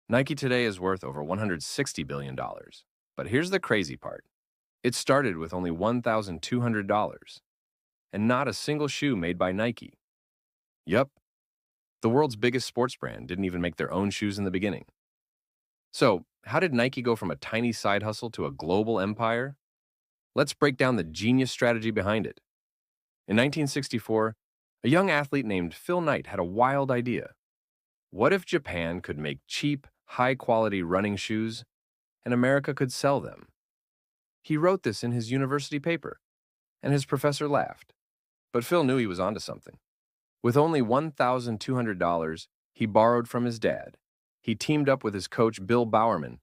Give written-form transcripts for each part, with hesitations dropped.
Nike today is worth over $160 billion. But here's the crazy part. It started with only $1,200 and not a single shoe made by Nike. Yup, the world's biggest sports brand didn't even make their own shoes in the beginning. So, how did Nike go from a tiny side hustle to a global empire? Let's break down the genius strategy behind it. In 1964, a young athlete named Phil Knight had a wild idea. What if Japan could make cheap, high-quality running shoes and America could sell them? He wrote this in his university paper, and his professor laughed. But Phil knew he was onto something. With only $1,200 he borrowed from his dad, he teamed up with his coach Bill Bowerman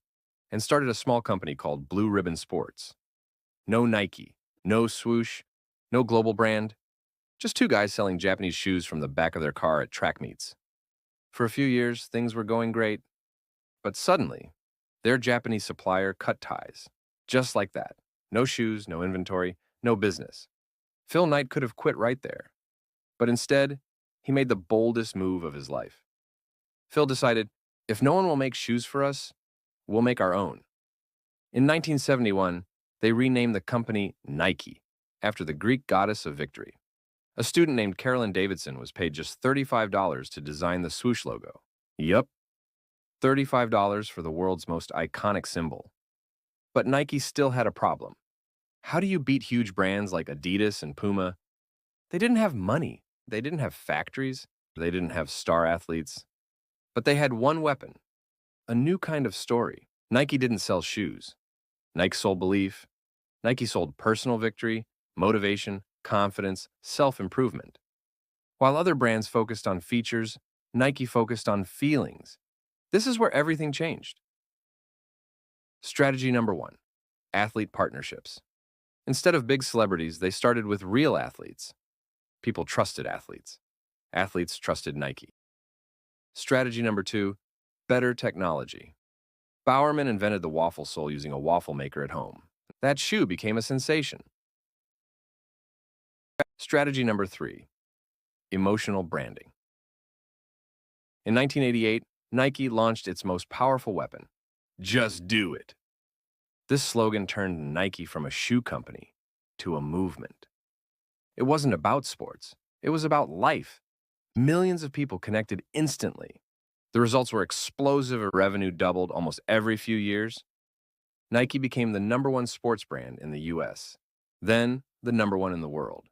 and started a small company called Blue Ribbon Sports. No Nike, no swoosh, no global brand, just two guys selling Japanese shoes from the back of their car at track meets. For a few years, things were going great, but suddenly, their Japanese supplier cut ties. Just like that. No shoes, no inventory, no business. Phil Knight could have quit right there. But instead, he made the boldest move of his life. Phil decided, if no one will make shoes for us, we'll make our own. In 1971, they renamed the company Nike, after the Greek goddess of victory. A student named Carolyn Davidson was paid just $35 to design the swoosh logo. Yup, $35 for the world's most iconic symbol. But Nike still had a problem. How do you beat huge brands like Adidas and Puma? They didn't have money. They didn't have factories. They didn't have star athletes. But they had one weapon, a new kind of story. Nike didn't sell shoes. Nike sold belief. Nike sold personal victory, motivation, confidence, self-improvement. While other brands focused on features, Nike focused on feelings. This is where everything changed. Strategy number 1, athlete partnerships. Instead of big celebrities, they started with real athletes. People trusted athletes. Athletes trusted Nike. Strategy number 2, better technology. Bowerman invented the waffle sole using a waffle maker at home. That shoe became a sensation. Strategy number 3, emotional branding. In 1988, Nike launched its most powerful weapon, "Just do it." This slogan turned Nike from a shoe company to a movement. It wasn't about sports. It was about life. Millions of people connected instantly. The results were explosive. Revenue doubled almost every few years. Nike became the #1 sports brand in the US, then the #1 in the world.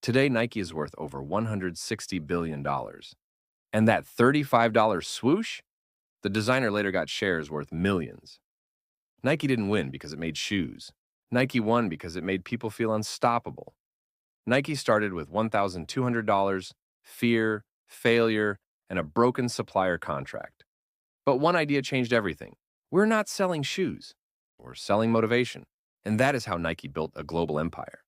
Today, Nike is worth over $160 billion. And that $35 swoosh? The designer later got shares worth millions. Nike didn't win because it made shoes. Nike won because it made people feel unstoppable. Nike started with $1,200, fear, failure, and a broken supplier contract. But one idea changed everything. We're not selling shoes. We're selling motivation. And that is how Nike built a global empire.